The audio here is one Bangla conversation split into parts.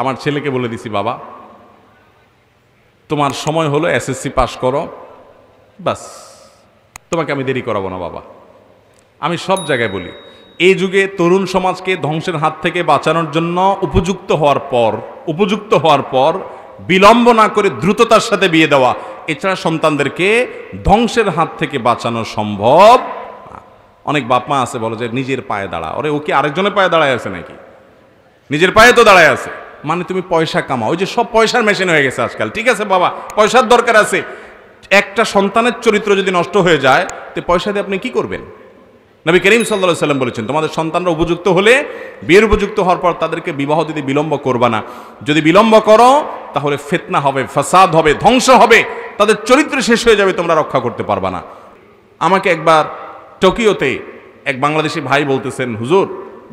আমার ছেলেকে বলে দিছি, বাবা তোমার সময় হলো, এসএসসি পাস করো, বাস, তোমাকে আমি দেরি করাবো না বাবা। আমি সব জায়গায় বলি, এই যুগে তরুণ সমাজকে ধ্বংসের হাত থেকে বাঁচানোর জন্য উপযুক্ত হওয়ার পর বিলম্ব না করে দ্রুততার সাথে বিয়ে দেওয়া, এছাড়া সন্তানদেরকে ধ্বংসের হাত থেকে বাঁচানো সম্ভব। অনেক বাপ মা আছে বলে যে নিজের পায়ে দাঁড়া, ওরে ও কি আরেকজনের পায়ে দাঁড়ায় আছে নাকি? নিজের পায়ে তো দাঁড়ায় আছে, মানে তুমি পয়সা কামাও, ওই যে সব পয়সার মেশিন হয়ে গেছে আজকাল। ঠিক আছে বাবা, পয়সার দরকার আছে, একটা সন্তানের চরিত্র যদি নষ্ট হয়ে যায় তো পয়সা দিয়ে আপনি কি করবেন? নবী করিম সাল্লাল্লাহু আলাইহি সাল্লাম বলেছেন, তোমাদের সন্তানরা উপযুক্ত হলে, বিয়ের উপযুক্ত হওয়ার পর তাদেরকে বিবাহ দিতে বিলম্ব করবা না। যদি বিলম্ব করো তাহলে ফিতনা হবে, ফাসাদ হবে, ধ্বংস হবে, তাদের চরিত্র শেষ হয়ে যাবে, তোমরা রক্ষা করতে পারবা না। আমাকে একবার টোকিওতে এক বাংলাদেশি ভাই বলতেছেন, হুজুর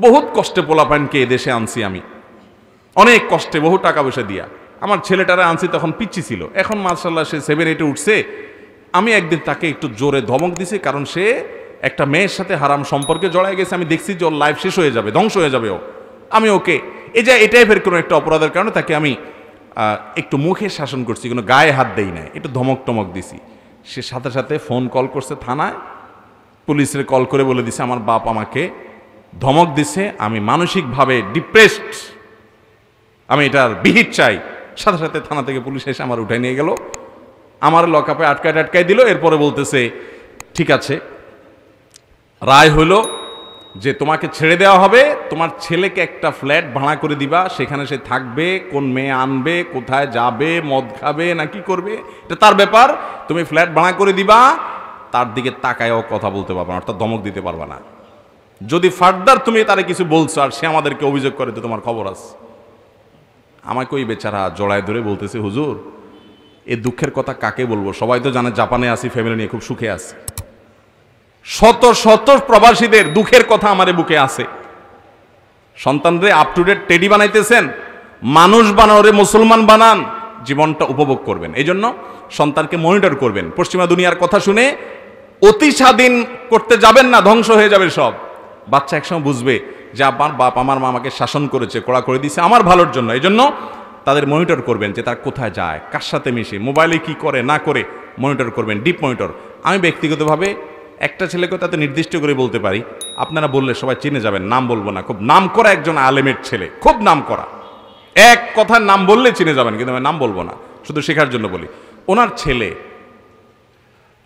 বহুত কষ্টে পোলাপানকে এদেশে আনছি আমি, অনেক কষ্টে, বহু টাকা পয়সা দিয়া আমার ছেলেটারা আনছি, তখন পিচ্ছি ছিল, এখন মাশাআল্লাহ সে 7-8 উঠছে। আমি একদিন তাকে একটু জোরে ধমক দিছি, কারণ সে একটা মেয়ের সাথে হারাম সম্পর্কে জড়ায় গেছে। আমি দেখছি যে ওর লাইফ শেষ হয়ে যাবে, ধ্বংস হয়ে যাবে ও। আমি ওকে এই টাইপের কোনো একটা অপরাধের কারণে তাকে আমি একটু মুখে শাসন করছি, কোনো গায়ে হাত দেই নাই, একটু ধমক টমক দিছি। সে সাথে সাথে ফোন কল করছে থানায়, পুলিশের কল করে বলে দিছে আমার বাপ আমাকে ধমক দিছে, আমি মানসিকভাবে ডিপ্রেসড, আমি এটার বিহিত চাই। সাথে সাথে থানা থেকে পুলিশ এসে আমার উঠাই নিয়ে গেল, আমার লকআপে আটকায় দিল। এরপরে বলতেছে ঠিক আছে, রায় হলো যে তোমাকে ছেড়ে দেওয়া হবে, তোমার ছেলেকে একটা ফ্ল্যাট ভাড়া করে দিবা, সেখানে সে থাকবে, কোন মেয়ে আনবে, কোথায় যাবে, মদ খাবে না কি করবে এটা তার ব্যাপার, তুমি ফ্ল্যাট ভাড়া করে দিবা, তার দিকে তাকায়ও কথা বলতে পারবা না, অর্থাৎ ধমক দিতে পারবা না। যদি ফার্দার তুমি তারে কিছু বলছো আর সে আমাদেরকে অভিযোগ করে তো তোমার খবর আছে। আমাকে ওই বেচারা জড়ায় ধরে বলতেছে, হুজুর এ দুঃখের কথা কাকে বলবো, সবাই তো জানে জাপানে আছি, ফ্যামিলি নিয়ে খুব সুখে আছি, শত শত প্রবাসীদের দুঃখের কথা আমার বুকে আছে। সন্তানরে আপ টু ডেট টেডি বানাইতেছেন, মানুষ বানাওরে মুসলমান বানান, জীবনটা উপভোগ করবেন। এই জন্য সন্তানকে মনিটর করবেন, পশ্চিমা দুনিয়ার কথা শুনে অতি স্বাধীন করতে যাবেন না, ধ্বংস হয়ে যাবে সব। বাচ্চা একসময় বুঝবে যে আমার বাপ আমার মা আমাকে শাসন করেছে, কড়া করে দিয়েছে আমার ভালোর জন্য। এই জন্য তাদের মনিটর করবেন যে তারা কোথায় যায়, কার সাথে মিশে, মোবাইলে কি করে না করে মনিটর করবেন, ডিপ মনিটর। আমি ব্যক্তিগতভাবে একটা ছেলেকে তাতে নির্দিষ্ট করে বলতে পারি, আপনারা বললে সবাই চিনে যাবেন, নাম বলবো না, খুব নাম করা একজন আলেমের ছেলে, খুব নাম করা, এক কথার নাম বললে চিনে যাবেন, কিন্তু আমি নাম বলবো না, শুধু শেখার জন্য বলি। ওনার ছেলে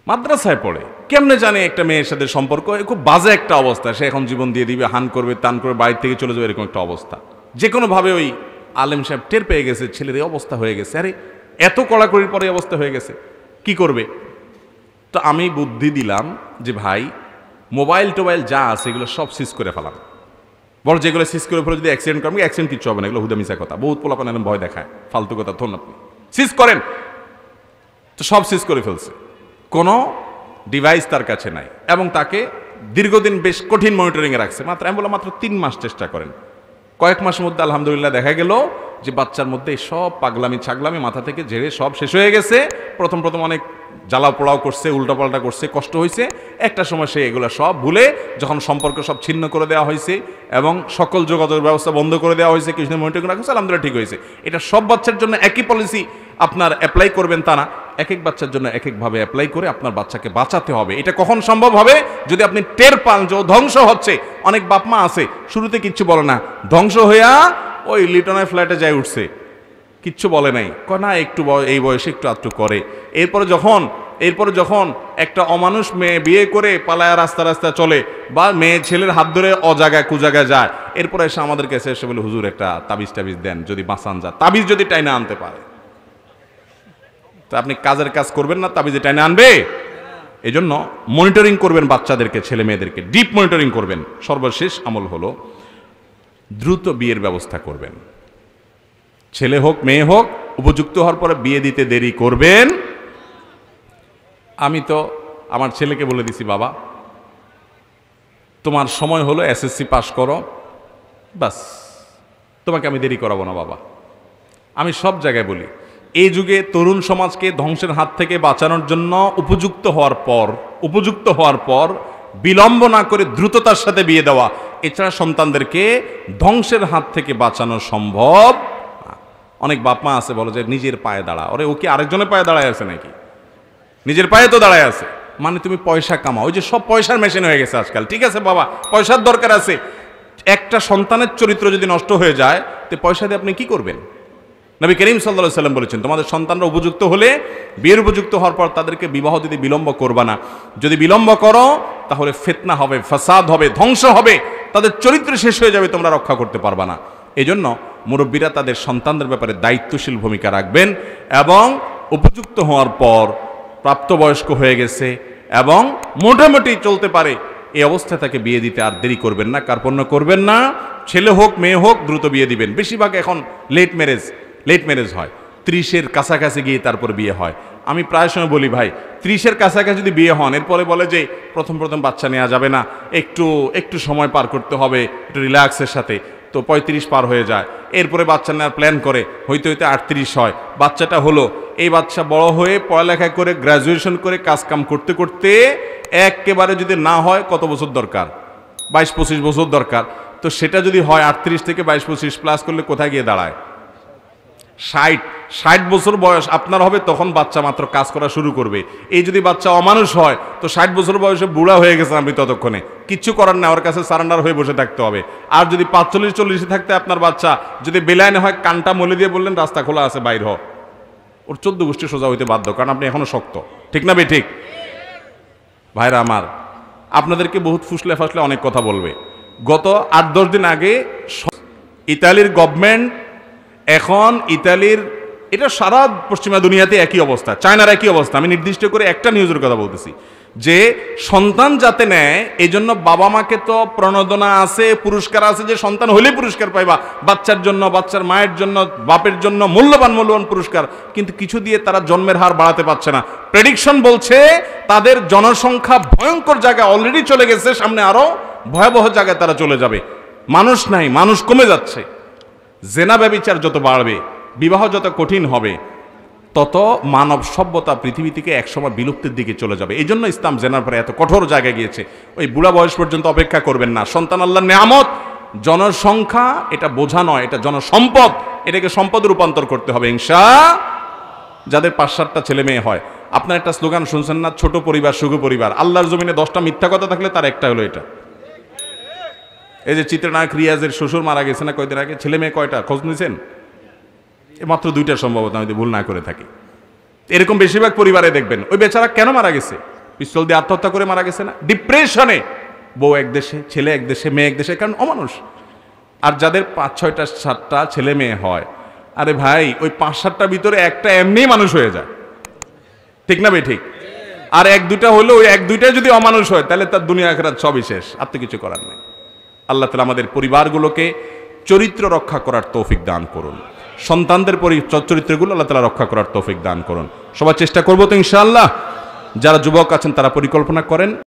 মাদ্রাসায় পড়ে, কেমনে জানে একটা মেয়ের সাথে সম্পর্ক, খুব বাজে একটা অবস্থা, সে এখন জীবন দিয়ে দিবে, হান করবে, তান করবে, বাড়ি থেকে চলে যাবে, এরকম একটা অবস্থা। যে কোনোভাবে ওই আলেম সাহেব টের পেয়ে গেছে ছেলের এই অবস্থা হয়ে গেছে, আরে এত কড়াকড়ির পরে অবস্থা হয়ে গেছে, কি করবে? তো আমি বুদ্ধি দিলাম যে ভাই মোবাইল টোবাইল যা আছে এগুলো সব সিজ করে ফেলাম, বড় যেগুলো সিজ করে ফেলে যদি অ্যাক্সিডেন্ট করবে, অ্যাক্সিডেন্ট কিচ্ছু হবে না, এগুলো হুদা মিশা কথা, বহুত পোলাপান এরকম ভয় দেখায়, ফালতু কথা, ধরুন আপনি সিজ করেন। তো সব সিজ করে ফেলছে, কোনো ডিভাইস তার কাছে নাই, এবং তাকে দীর্ঘদিন বেশ কঠিন মনিটরিংয়ে রাখছে। আমি বললাম মাত্র 3 মাস চেষ্টা করেন। কয়েক মাসের মধ্যে আলহামদুলিল্লাহ দেখা গেল যে বাচ্চার মধ্যে সব পাগলামি ছাগলামি মাথা থেকে ঝেড়ে সব শেষ হয়ে গেছে। প্রথম অনেক জ্বালাও পোড়াও করছে, উল্টাপাল্টা করছে, কষ্ট হয়েছে, একটা সময় সে এগুলো সব ভুলে যখন সম্পর্ক সব ছিন্ন করে দেওয়া হয়েছে এবং সকল যোগাযোগ ব্যবস্থা বন্ধ করে দেওয়া হয়েছে, কিছুদিন মনিটরিং রাখছে, আলহামদুলিল্লাহ ঠিক হয়েছে। এটা সব বাচ্চার জন্য একই পলিসি আপনার অ্যাপ্লাই করবেন তা না, এক এক বাচ্চার জন্য এক একভাবে অ্যাপ্লাই করে আপনার বাচ্চাকে বাঁচাতে হবে। এটা কখন সম্ভব হবে? যদি আপনি টের পান যে ধ্বংস হচ্ছে। অনেক বাপ মা আছে শুরুতে কিচ্ছু বলে না, ধ্বংস হইয়া ওই লিটনের ফ্ল্যাটে যায় উঠছে, কিচ্ছু বলে নাই, না একটু এই বয়সে একটু আধটু করে। এরপরে যখন একটা অমানুষ মেয়ে বিয়ে করে পালায়া রাস্তা রাস্তা চলে, বা মেয়ে ছেলের হাত ধরে অজাগায় কুজাগায় যায়, এরপরে এসে আমাদের কাছে এসে বলে হুজুর একটা তাবিজ টাবিজ দেন, যদি বাঁচান যা, তাবিজ যদি টাইনা আনতে পারে। তো আপনি কাজের কাজ করবেন না, তাবিজে টাইনা আনবে? এই জন্য মনিটরিং করবেন বাচ্চাদেরকে, ছেলে মেয়েদেরকে ডিপ মনিটরিং করবেন। সর্বশেষ আমল হলো দ্রুত বিয়ের ব্যবস্থা করবেন। ছেলে হোক মেয়ে হোক, উপযুক্ত হওয়ার পরে বিয়ে দিতে দেরি করবেন। আমি তো আমার ছেলেকে বলে দিছি, বাবা তোমার সময় হলো, এসএসসি পাস করো, বাস, তোমাকে আমি দেরি করাবো না বাবা। আমি সব জায়গায় বলি, এই যুগে তরুণ সমাজকে ধ্বংসের হাত থেকে বাঁচানোর জন্য উপযুক্ত হওয়ার পর বিলম্ব না করে দ্রুততার সাথে বিয়ে দেওয়া, এছাড়া সন্তানদেরকে ধ্বংসের হাত থেকে বাঁচানো সম্ভব। অনেক বাপ মা আছে বলে যে নিজের পায়ে দাঁড়া, ওরে ও কি আরেকজনের পায়ে দাঁড়ায় আছে নাকি? নিজের পায়ে তো দাঁড়ায় আছে, মানে তুমি পয়সা কামাও, ওই যে সব পয়সার মেশিন হয়ে গেছে আজকাল। ঠিক আছে বাবা, পয়সার দরকার আছে, একটা সন্তানের চরিত্র যদি নষ্ট হয়ে যায় তো পয়সা দিয়ে আপনি কি করবেন? নবী করিম সাল্লাল্লাহু আলাইহি সাল্লাম বলেছেন, তোমাদের সন্তানরা উপযুক্ত হলে, বিয়ের উপযুক্ত হওয়ার পর তাদেরকে বিবাহ দিতে বিলম্ব করবা না। যদি বিলম্ব করো তাহলে ফিতনা হবে, ফাসাদ হবে, ধ্বংস হবে, তাদের চরিত্র শেষ হয়ে যাবে, তোমরা রক্ষা করতে পারবা না। এজন্য মুরব্বীরা তাদের সন্তানদের ব্যাপারে দায়িত্বশীল ভূমিকা রাখবেন এবং উপযুক্ত হওয়ার পর, প্রাপ্তবয়স্ক হয়ে গেছে এবং মোটামুটি চলতে পারে, এই অবস্থায় তাকে বিয়ে দিতে আর দেরি করবেন না, কার্পণ্য করবেন না। ছেলে হোক মেয়ে হোক দ্রুত বিয়ে দিবেন। বেশিরভাগ এখন লেট ম্যারেজ হয়, 30-এর কাছাকাছি গিয়ে তারপর বিয়ে হয়। আমি প্রায় সময় বলি ভাই, 30-এর কাছাকাছি যদি বিয়ে হন, এরপরে বলে যে প্রথম বাচ্চা নেওয়া যাবে না, একটু সময় পার করতে হবে একটু রিল্যাক্সের সাথে, তো 35 পার হয়ে যায়। এরপরে বাচ্চা নেওয়ার প্ল্যান করে, হইতে 38 হয়, বাচ্চাটা হলো। এই বাচ্চা বড় হয়ে পড়ালেখা করে গ্র্যাজুয়েশন করে কাজকাম করতে করতে একেবারে যদি না হয় কত বছর দরকার? 22-25 বছর দরকার। তো সেটা যদি হয় 38 থেকে 22-25 প্লাস করলে কোথায় গিয়ে দাঁড়ায়? 60 বছর বয়স আপনার হবে, তখন বাচ্চা মাত্র কাজ করা শুরু করবে। এই যদি বাচ্চা অমানুষ হয় তো 60 বছর বয়সে বুড়া হয়ে গেছে আপনি, ততক্ষণে কিচ্ছু করার না, ওর কাছে সারেন্ডার হয়ে বসে থাকতে হবে। আর যদি 45-40 থাকতে আপনার বাচ্চা যদি বেলাইনে হয়, কানটা মলে দিয়ে বললেন রাস্তা খোলা আছে বাইর হ, ওর 14 গোষ্ঠী সোজা হইতে বাধ্য, কারণ আপনি এখনো শক্ত। ঠিক না ঠিক? ভাইরা আমার, আপনাদেরকে বহুত ফুসলে ফাসলে অনেক কথা বলবে। গত 8-10 দিন আগে ইতালির গভর্নমেন্ট, এখন ইতালির, এটা সারা পশ্চিমা দুনিয়াতে একই অবস্থা, চায়নার একই অবস্থা, আমি নির্দিষ্ট করে একটা নিউজের কথা বলতেছি, যে সন্তান যাতে নেয় এই জন্য বাবা মাকে তো প্রণোদনা আছে, পুরস্কার আছে, যে সন্তান হলেই পুরস্কার পাইবা, বাচ্চার জন্য, বাচ্চার মায়ের জন্য, বাপের জন্য মূল্যবান পুরস্কার, কিন্তু কিছু দিয়ে তারা জন্মের হার বাড়াতে পারছে না। প্রেডিকশন বলছে তাদের জনসংখ্যা ভয়ঙ্কর জায়গায় অলরেডি চলে গেছে, সামনে আরো ভয়াবহ জায়গায় তারা চলে যাবে। মানুষ নাই, মানুষ কমে যাচ্ছে। জেনা ব্যভিচার যত বাড়বে, বিবাহ যত কঠিন হবে, তত মানব সভ্যতা পৃথিবী থেকে একসময় বিলুপ্তির দিকে চলে যাবে। এই জন্য ইসলাম জেনার পরে এত কঠোর জায়গায় গিয়েছে। ওই বুড়া বয়স পর্যন্ত অপেক্ষা করবেন না। সন্তান আল্লাহর নেয়ামত, জনসংখ্যা এটা বোঝা নয়, এটা জনসম্পদ, এটাকে সম্পদে রূপান্তর করতে হবে ইনশাআল্লাহ। যাদের 5-7টা ছেলে মেয়ে হয়, আপনার একটা স্লোগান শুনছেন না, ছোট পরিবার সুখ পরিবার। আল্লাহর জমিনে 10টা মিথ্যা কথা থাকলে তার একটা হলো এটা। এই যে চিত্রনায়ক রিয়াজের শ্বশুর মারা গেছে না কয়দিন আগে, ছেলে মেয়ে কয়টা খোঁজ নিয়েছেন? মাত্র 2টা সম্ভবত, আমি ভুল না করে থাকি। এরকম বেশিরভাগ পরিবারে দেখবেন। ওই বেচারা কেন মারা গেছে? পিস্তল দিয়ে আত্মহত্যা করে মারা গেছে না? ডিপ্রেশনে। বউ এক দেশে, ছেলে এক দেশে, মেয়ে এক দেশে, কারণ অমানুষ। আর যাদের 5-6টা 7টা ছেলে মেয়ে হয়, আরে ভাই ওই 5-7টার ভিতরে একটা এমনি মানুষ হয়ে যায়। ঠিক না ভাই? ঠিক। আর 1-2টা হলো, ওই 1-2টাই যদি অমানুষ হয় তাহলে তার দুনিয়া আখিরাত সবই শেষ, আর তো কিছু করার নেই। আল্লাহ তাআলা আমাদের পরিবারগুলোকে চরিত্র রক্ষা করার তৌফিক দান করুন, সন্তানদের চরিত্রগুলো আল্লাহ তাআলা রক্ষা করার তৌফিক দান করুন। সবাই চেষ্টা করবো তো ইনশাআল্লাহ। যারা যুবক আছেন তারা পরিকল্পনা করেন।